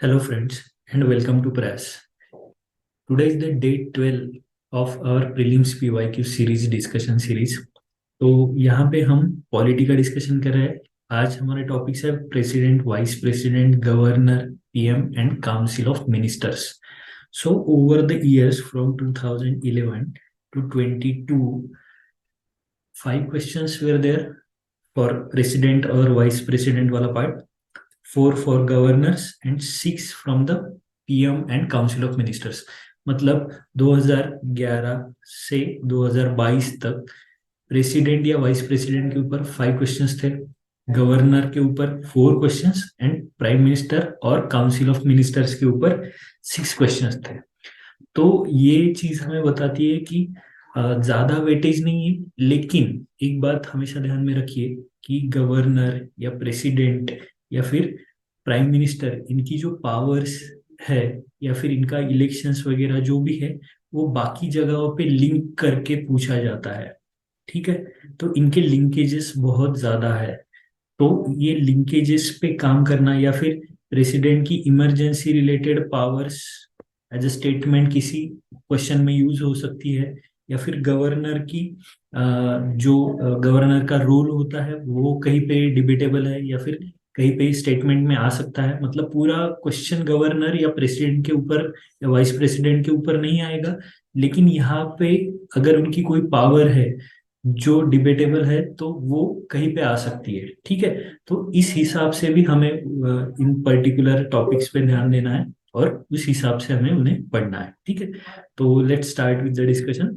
Hello friends and welcome to Press. Today is the day 12 of our prelims PYQ series discussion series. तो यहाँ पे हम polity का discussion कर रहे हैं। आज हमारा टॉपिक है president, vice president, governor, PM and council of ministers. So over the years from 2011 to 22, 5 questions were there for president or vice president वाला part, 4 for governors and 6 from the PM and council of ministers. मतलब 2011 से 2022 तक president या vice president के ऊपर 5 questions थे, governor के ऊपर 4 क्वेश्चंस एंड प्राइम मिनिस्टर और काउंसिल ऑफ मिनिस्टर्स के ऊपर 6 क्वेश्चंस थे. तो ये चीज हमें बताती है कि ज्यादा वेटेज नहीं है, लेकिन एक बात हमेशा ध्यान में रखिए कि गवर्नर या प्रेसिडेंट या फिर प्राइम मिनिस्टर, इनकी जो पावर्स है या फिर इनका इलेक्शंस वगैरह जो भी है, वो बाकी जगहों पे लिंक करके पूछा जाता है. ठीक है, तो इनके लिंकेजेस बहुत ज्यादा है. तो ये लिंकेजेस पे काम करना या फिर प्रेसिडेंट की emergency related powers as a statement किसी क्वेश्चन में यूज हो सकती है, या फिर गवर्नर की जो गवर्नर का रोल होता है वो कहीं पे डिबेटेबल है या फिर कहीं पे स्टेटमेंट में आ सकता है. मतलब पूरा क्वेश्चन गवर्नर या प्रेसिडेंट के ऊपर या वाइस प्रेसिडेंट के ऊपर नहीं आएगा, लेकिन यहाँ पे अगर उनकी कोई पावर है जो डिबेटेबल है तो वो कहीं पे आ सकती है. ठीक है, तो इस हिसाब से भी हमें इन पर्टिकुलर टॉपिक्स पे ध्यान देना है और उस हिसाब से हमें उन्हें पढ़ना है. ठीक है, तो let's start with the discussion.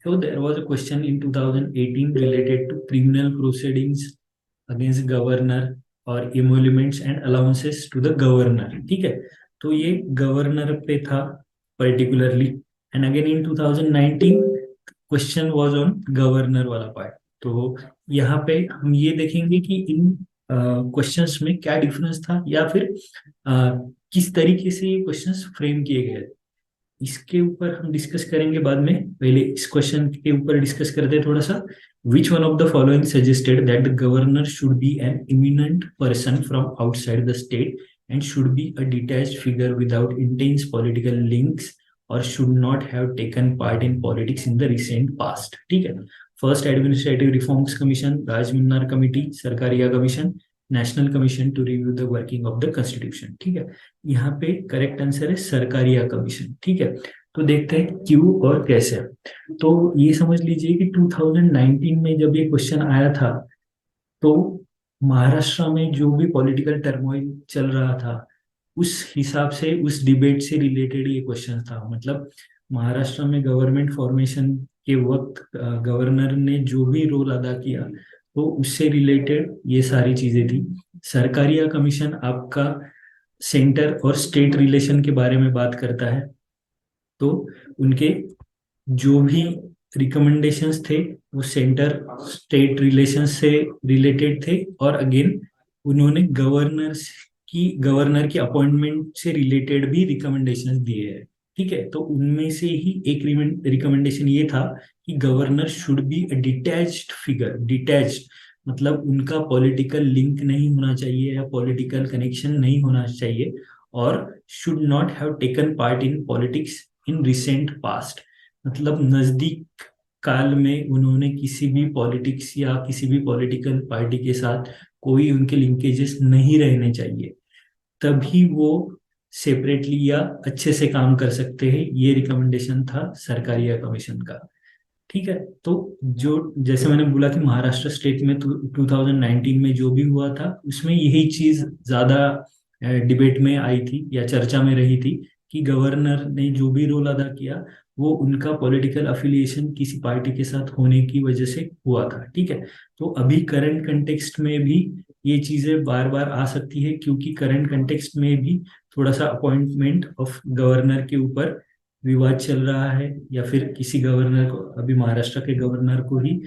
So there was a question in 2018 related to criminal proceedings against governor और emoluments and allowances to the governor. ठीक है, तो ये गवर्नर पे था particularly. And again in 2019 question was on governor वाला part. तो यहाँ पे हम ये देखेंगे कि इन क्वेश्चंस में क्या डिफरेंस था या फिर किस तरीके से ये क्वेश्चंस फ्रेम किए गए, इसके ऊपर हम डिस्कस करेंगे बाद में. पहले इस क्वेश्चन के ऊपर डिस्कस करते हैं थोड़ा सा. Which one of the following suggested that the governor should be an eminent person from outside the state and should be a detached figure without intense political links और should not have taken part in politics in the recent past. ठीक है, first administrative reforms commission, Rajamannar committee, Sarkaria commission, national commission to review the working of the constitution. ठीक है, यहाँ पे correct answer है Sarkaria commission. ठीक है, तो देखते हैं क्यों और कैसे. तो ये समझ लीजिए कि 2019 में जब ये क्वेश्चन आया था, तो महाराष्ट्र में जो भी पॉलिटिकल टर्मोइल चल रहा था उस हिसाब से, उस डिबेट से रिलेटेड ये क्वेश्चन था. मतलब महाराष्ट्र में गवर्नमेंट फॉर्मेशन के वक्त गवर्नर ने जो भी रोल अदा किया, तो उससे रिलेटेड ये सारी चीजें थी. सरकारिया कमीशन आपका सेंटर और स्टेट रिलेशन के बारे में बात करता है. तो उनके जो भी रिकमेंडेशंस थे वो सेंटर स्टेट रिलेशंस से रिलेटेड थे, और अगेन उन्होंने गवर्नर की अपॉइंटमेंट से रिलेटेड भी रिकमेंडेशंस दिए हैं. ठीक है, तो उनमें से ही एक रिकमेंडेशन ये था कि governor should be a detached figure. Detached मतलब उनका पॉलिटिकल लिंक नहीं होना चाहिए या पॉलिटिकल कनेक्शन नहीं होना चाहिए, और should not have taken part in politics in recent past. मतलब नजदीक काल में उन्होंने किसी भी पॉलिटिक्स या किसी भी पॉलिटिकल पार्टी के साथ कोई उनके लिंकेजेस नहीं रहने चाहिए, तभी वो सेपरेटली या अच्छे से काम कर सकते हैं. ये रिकमेंडेशन था सरकारिया कमीशन का. ठीक है, तो जो जैसे मैंने बोला कि महाराष्ट्र स्टेट में 2019 में जो भी हुआ था उसमें यही चीज ज्यादा डिबेट में आई थी या चर्चा में रही थी कि गवर्नर ने जो भी रोल अदा किया वो उनका पॉलिटिकल अफिलिएशन किसी पार्टी के साथ होने की वजह से हुआ था. ठीक है, तो अभी करंट कंटेक्स्ट में भी ये चीजें बार बार आ सकती है, क्योंकि करंट कंटेक्स्ट में भी थोड़ा सा अपॉइंटमेंट ऑफ गवर्नर के ऊपर विवाद चल रहा है, या फिर किसी गवर्नर को, अभी महाराष्ट्र के गवर्नर को ही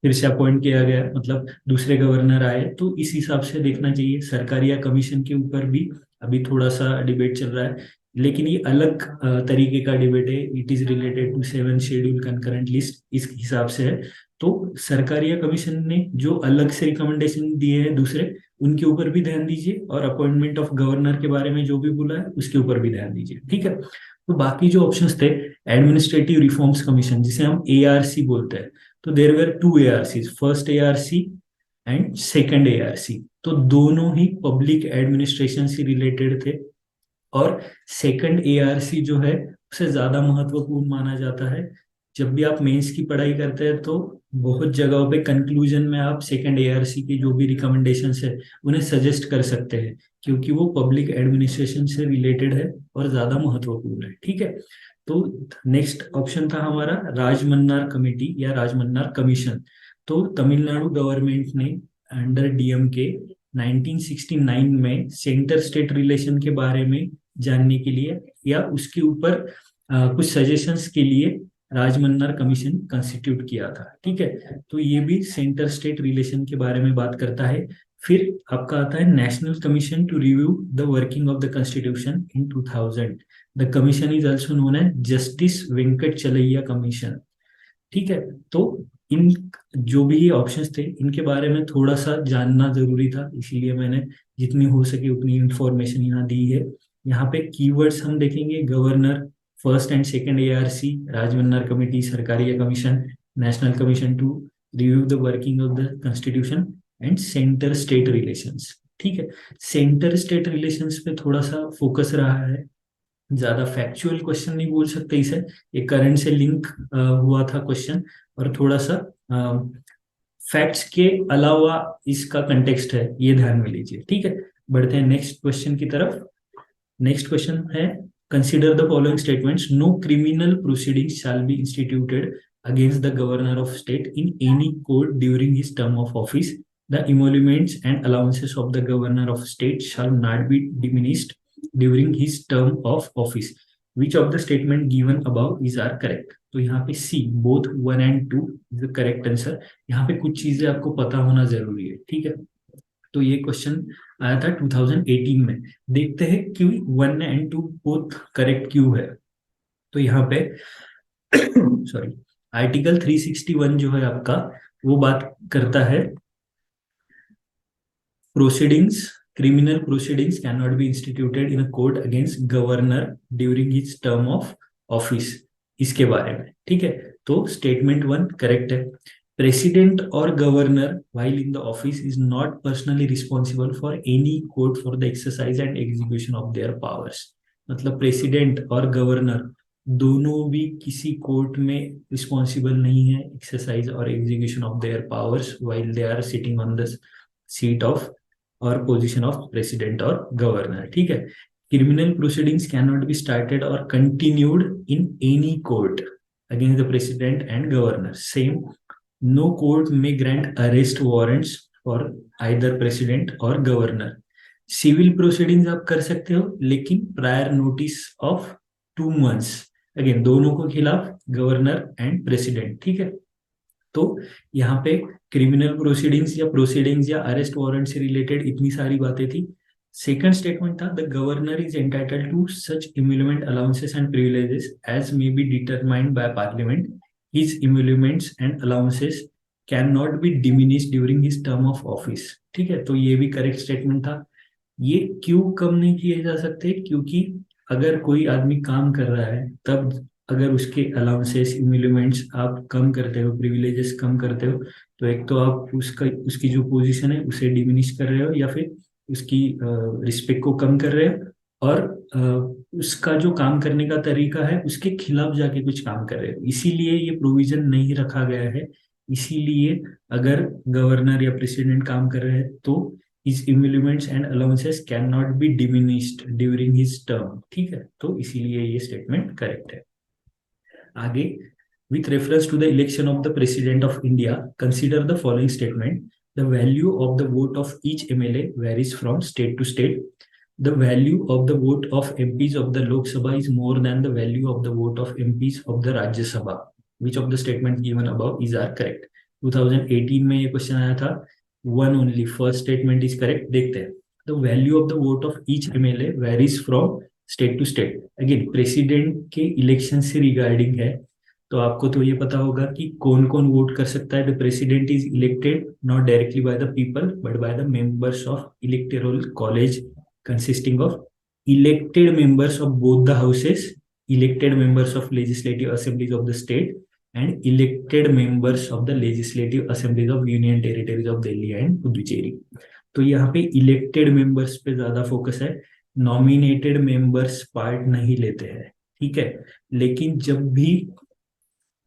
फिर से अपॉइंट किया गया, मतलब दूसरे गवर्नर आए. तो इस हिसाब से देखना चाहिए. सरकारिया कमीशन के ऊपर भी अभी थोड़ा सा डिबेट चल रहा है, लेकिन ये अलग तरीके का डिबेट है. It is related to 7 schedule concurrent list, इस हिसाब से है. तो सरकारिया कमीशन ने जो अलग से रिकमेंडेशन दिए हैं दूसरे, उनके ऊपर भी ध्यान दीजिए, और अपॉइंटमेंट ऑफ गवर्नर के बारे में जो भी बोला है उसके ऊपर भी ध्यान दीजिए, ठीक है। तो बाकी जो ऑप्शंस थे, एडमिनिस्ट्रेटिव रिफॉर्म्स कमीशन जिसे हम एआरसी बोलते हैं, तो there were two ARC, first ARC and second ARC. तो दोनों ही पब्लिक एडमिनिस्ट्रेशन से रिलेटेड थे, और सेकंड एआरसी जो है उसे ज्यादा महत्वपूर्ण माना जाता है। जब भी आप मेंस की पढ़ाई करते हैं तो बहुत जगहों पे कंक्लूजन में आप सेकंड एआरसी की जो भी रिकमेंडेशंस है उन्हें सजेस्ट कर सकते हैं, क्योंकि वो पब्लिक एडमिनिस्ट्रेशन से रिलेटेड है और ज्यादा महत्वपूर्ण है, ठीक है। तो नेक्स्ट ऑप्शन था हमारा राजमन्नार कमेटी या राजमन्नार कमीशन। तो तमिलनाडु गवर्नमेंट ने अंडर डीएमके 1969 में सेंटर स्टेट रिलेशन के बारे में जानने के लिए या उसके ऊपर कुछ सजेशंस के लिए राजमन्नार कमीशन कंस्टिट्यूट किया था, ठीक है। तो ये भी सेंटर स्टेट रिलेशन के बारे में बात करता है। फिर आपका आता है national commission to review the working of the constitution in 2000। The commission is also known as justice Venkatachaliah commission, ठीक है। तो इन जो भी ये ऑप्शंस थे इनके बारे में थोड़ा सा जानना जरूरी था, इसीलिए मैंने जितनी हो सके उतनी इंफॉर्मेशन यहाँ दी है। यहाँ पे कीवर्ड्स हम देखेंगे, governor, first and second ARC, Rajamannar committee, Sarkaria commission, national commission to review the working of the constitution and centre state relations, ठीक है। सेंटर स्टेट रिलेशंस पे थोड़ा सा फोकस रहा है, ज्यादा फैक्चुअल क्वेश्चन नहीं बोल सकते इसे, ये करंट से लिंक हुआ था क्वेश्चन, और थोड़ा सा फैक्ट्स के अलावा इसका कंटेक्स्ट है, ये ध्यान में लीजिए, ठीक है। बढ़ते हैं नेक्स्ट क्वेश्चन की तरफ। नेक्स्ट क्वेश्चन है, consider the following statements, no criminal proceedings shall be instituted against the governor of state in any court during his term of office, the emoluments and allowances of the governor of state shall not be diminished during his term of office. Which of the statement given above is are correct? तो यहाँ पे see both 1 and 2 is the correct answer. यहाँ पे कुछ चीजें आपको पता होना जरूरी है, ठीक है। तो ये क्वेश्चन आया था 2018 में। देखते हैं कि 1 and 2 बोथ करेक्ट क्यों है। तो यहाँ पे सॉरी, आर्टिकल 361 जो है आपका, वो बात करता है proceedings, criminal proceedings cannot be instituted in a court against governor during his term of office, इसके बारे में, ठीक है। तो स्टेटमेंट 1 करेक्ट है। प्रेसिडेंट और governor while in the office is not personally responsible for any court for the exercise and execution of their powers। मतलब president और गवर्नर दोनों भी किसी कोर्ट में रिस्पॉन्सिबल नहीं है एक्सरसाइज और execution of their powers while they are sitting on the seat of और पोजीशन ऑफ प्रेसिडेंट और गवर्नर, ठीक है। Criminal proceedings can not be started और continued in any court against the president and governor. Same, no court may grant arrest warrants for either president और governor. Civil proceedings आप कर सकते हो, लेकिन prior notice of 2 months, again दोनों को खिलाफ, गवर्नर एंड प्रेसिडेंट, ठीक है। तो यहाँ पे क्रिमिनल प्रोसीडिंग्स या अरेस्ट वारंट से रिलेटेड इतनी सारी बातें थी। सेकंड स्टेटमेंट था, the governor is entitled to such emolument allowances and privileges as may be determined by parliament, his emoluments and allowances can not be diminish during his term of office, ठीक है। तो ये भी correct statement था। ये क्यों कम नहीं किए जा सकते, क्योंकि अगर कोई आदमी काम कर रहा है तब अगर उसके अलाउंसेस इम्यूलमेंट्स आप कम करते हो, प्रिविलेजेस कम करते हो, तो एक तो आप उसकी जो पोजीशन है उसे डिमिनिश कर रहे हो, या फिर उसकी रिस्पेक्ट को कम कर रहे हो, और उसका जो काम करने का तरीका है उसके खिलाफ जाके कुछ काम कर रहे हो। इसीलिए ये प्रोविजन नहीं रखा गया है। इसीलिए अगर गवर्नर या प्रेसिडेंट काम कर रहे हैं तो his emoluments and allowances cannot be diminished during his term, ठीक है। तो इसीलिए ये स्टेटमेंट करेक्ट है। आगे, with reference to the election of the president of India, consider the following statement. The value of the vote of each MLA varies from state to state. The value of the vote of MPs of the Lok Sabha is more than the value of the vote of MPs of the Rajya Sabha. Which of the statements given above is are correct? 2018 में ये question आया था। One only, first statement is correct। देखते हैं। The value of the vote of each MLA varies from state to state. Again president के election से regarding है, तो आपको तो ये पता होगा कि कौन कौन वोट कर सकता है। The president is elected not directly by the people but by the members of electoral college consisting of elected members of both the houses, elected members of legislative assemblies of the state and elected members of the legislative assemblies of union territories of Delhi and Puducherry. तो यहाँ पे elected members पे ज्यादा focus है, nominated members part नहीं लेते हैं, ठीक है। लेकिन जब भी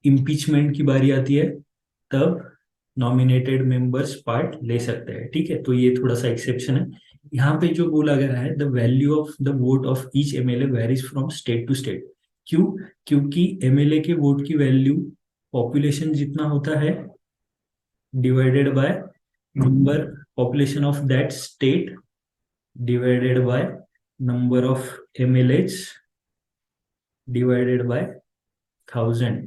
इम्पीचमेंट की बारी आती है तब नॉमिनेटेड मेंबर्स पार्ट ले सकते हैं, ठीक है। तो ये थोड़ा सा एक्सेप्शन है। यहाँ पे जो बोला गया है, the value of the vote of each MLA varies from state to state. क्यों? क्योंकि एमएलए के वोट की वैल्यू पॉपुलेशन जितना होता है divided by number, population of that state divided by number of MLAs divided by 1000,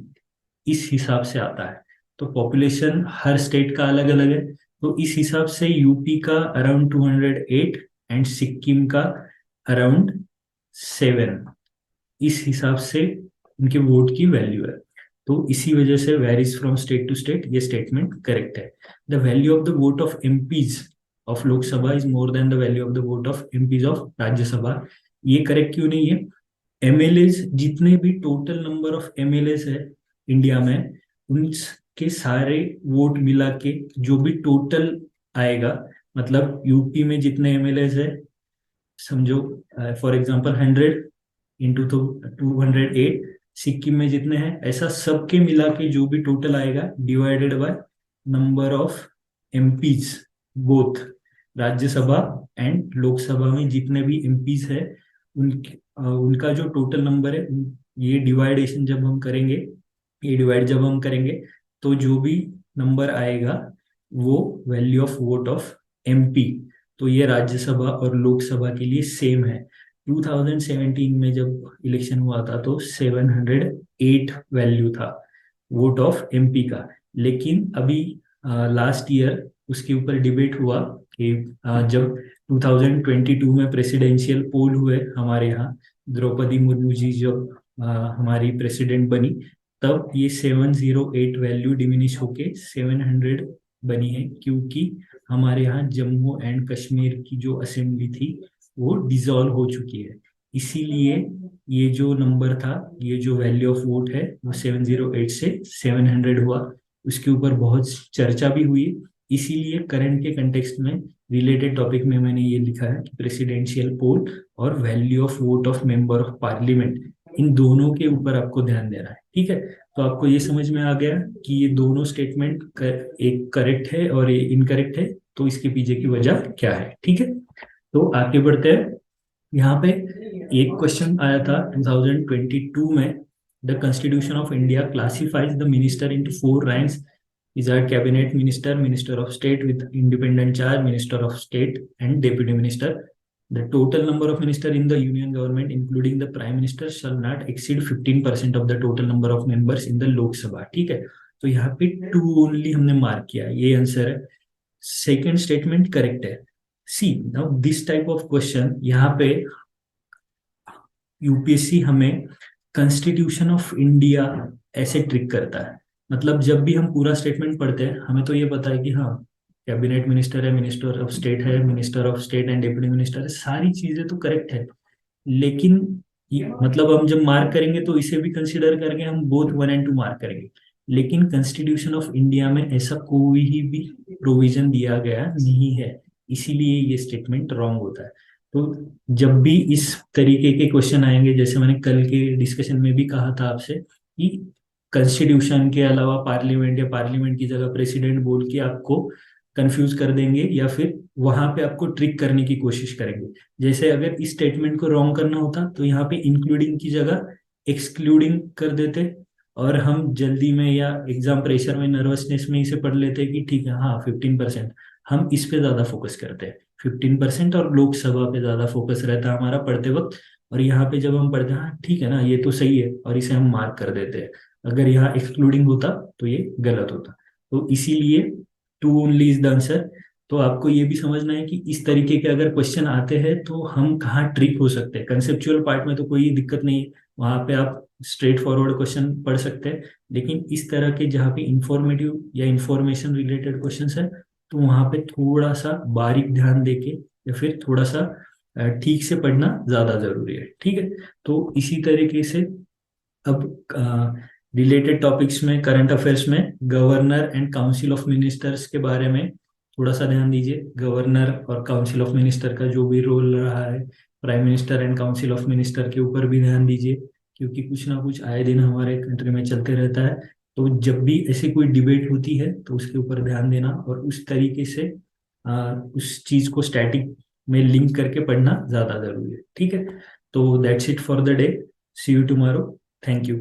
इस हिसाब से आता है। तो पॉपुलेशन हर स्टेट का अलग अलग है, तो इस हिसाब से यूपी का अराउंड 208 एंड सिक्किम का अराउंड 7, इस हिसाब से इनके वोट की वैल्यू है। तो इसी वजह से varies from state to state, ये स्टेटमेंट करेक्ट है। The value of the vote of MPs of Lok Sabha is more than the value of the vote of MPs of Rajya Sabha. ये करेक्ट क्यों नहीं है? एमएलएज, जितने भी टोटल नंबर ऑफ एमएलएज है India में, उनके सारे वोट मिला के जो भी टोटल आएगा, मतलब यूपी में जितने एमएलएज है समझो, फॉर एग्जांपल 100 इंटू तो 208, सिक्किम में जितने हैं, ऐसा सबके मिला के जो भी टोटल आएगा divided by number of MPs, both Rajya Sabha and Lok Sabha में जितने भी एमपीज है उनका जो टोटल नंबर है, ये डिवाइडेशन जब हम करेंगे, ये डिवाइड जब हम करेंगे तो जो भी नंबर आएगा वो value of vote of MP. तो ये राज्यसभा और लोकसभा के लिए सेम है। 2017 में जब इलेक्शन हुआ था तो 708 वैल्यू था वोट ऑफ एमपी का। लेकिन अभी लास्ट ईयर उसके ऊपर डिबेट हुआ कि जब 2022 में प्रेसिडेंशियल पोल हुए हमारे यहाँ, द्रौपदी मुर्मू जी जब हमारी प्रेसिडेंट बनी, तब ये 708 वैल्यू डिमिनिश होके 700 बनी है, क्योंकि हमारे यहाँ जम्मू एंड कश्मीर की जो असेंबली थी वो डिसॉल्व हो चुकी है। इसीलिए ये जो नंबर था, ये जो वैल्यू ऑफ वोट है वो 708 से 700 हुआ। उसके ऊपर बहुत चर्चा भी हुई, इसीलिए करंट के कंटेक्स्ट में रिलेटेड टॉपिक में मैंने ये लिखा है कि प्रेसिडेंशियल पोल और value of vote of member of parliament, इन दोनों के ऊपर आपको ध्यान देना है, ठीक है। तो आपको ये समझ में आ गया कि ये दोनों स्टेटमेंट एक करेक्ट है और ये इनकरेक्ट है, तो इसके पीछे की वजह क्या है, ठीक है। तो आगे बढ़ते हैं। यहाँ पे एक क्वेश्चन आया था 2022 में, the constitution of India classifies the minister into 4 ranks, is are cabinet minister, minister of state with independent charge, minister of state and deputy minister. The total number of minister in the union government, including the prime minister, shall not exceed 15% of the total number of members in the Lok Sabha, ठीक है। तो यहाँ पे 2 only हमने mark किया, ये answer है। Second statement correct है। See now this type of question, यहाँ पे यूपीएससी हमें कॉन्स्टिट्यूशन ऑफ इंडिया ऐसे ट्रिक करता है। मतलब जब भी हम पूरा स्टेटमेंट पढ़ते हैं हमें तो ये पता है कि हाँ कैबिनेट मिनिस्टर है, मिनिस्टर ऑफ स्टेट है, minister of state and deputy minister है, सारी चीजें तो करेक्ट है। लेकिन मतलब हम जब मार्क करेंगे तो इसे भी कंसिडर करके हम बोथ 1 और 2 मार्क करेंगे। लेकिन कॉन्स्टिट्यूशन ऑफ इंडिया में ऐसा कोई ही भी प्रोविजन दिया गया नहीं है, इसीलिए ये स्टेटमेंट रॉन्ग होता है। तो जब भी इस तरीके के क्वेश्चन आएंगे, जैसे मैंने कल के डिस्कशन में भी कहा था आपसे कि कॉन्स्टिट्यूशन के अलावा पार्लियामेंट या पार्लियामेंट की जगह प्रेसिडेंट बोल के आपको कंफ्यूज कर देंगे या फिर वहां पे आपको ट्रिक करने की कोशिश करेंगे। जैसे अगर इस स्टेटमेंट को रॉन्ग करना होता तो यहाँ पे इंक्लूडिंग की जगह एक्सक्लूडिंग कर देते, और हम जल्दी में या एग्जाम प्रेशर में, नर्वसनेस में इसे पढ़ लेते कि ठीक है हाँ 15%, हम इस पे ज्यादा फोकस करते हैं 15%, और लोकसभा पे ज्यादा फोकस रहता है हमारा पढ़ते वक्त। और यहाँ पे जब हम पढ़ते हैं हाँ ठीक है ना ये तो सही है, और इसे हम मार्क कर देते हैं। अगर यहाँ एक्सक्लूडिंग होता तो ये गलत होता। तो इसीलिए 2 ओनली इज द आंसर। तो आपको ये भी समझना है कि इस तरीके के अगर क्वेश्चन आते हैं तो हम कहाँ ट्रिक हो सकते हैं। कंसेप्चुअल पार्ट में तो कोई दिक्कत नहीं है, वहां पे आप स्ट्रेट फॉरवर्ड क्वेश्चन पढ़ सकते हैं, लेकिन इस तरह के जहाँ पे इंफॉर्मेटिव या इंफॉर्मेशन रिलेटेड क्वेश्चन है तो वहाँ पे थोड़ा सा बारीक ध्यान देके या फिर थोड़ा सा ठीक से पढ़ना ज्यादा जरूरी है। ठीक है, तो इसी तरीके से अब रिलेटेड टॉपिक्स में, करंट अफेयर्स में governor and council of ministers के बारे में थोड़ा सा ध्यान दीजिए। गवर्नर और काउंसिल ऑफ मिनिस्टर का जो भी रोल रहा है, prime minister and council of minister के ऊपर भी ध्यान दीजिए, क्योंकि कुछ ना कुछ आए दिन हमारे कंट्री में चलते रहता है। तो जब भी ऐसी कोई डिबेट होती है तो उसके ऊपर ध्यान देना और उस तरीके से उस चीज को स्टैटिक में लिंक करके पढ़ना ज्यादा जरूरी है। ठीक है, तो that's it for the day. See you tomorrow. Thank you.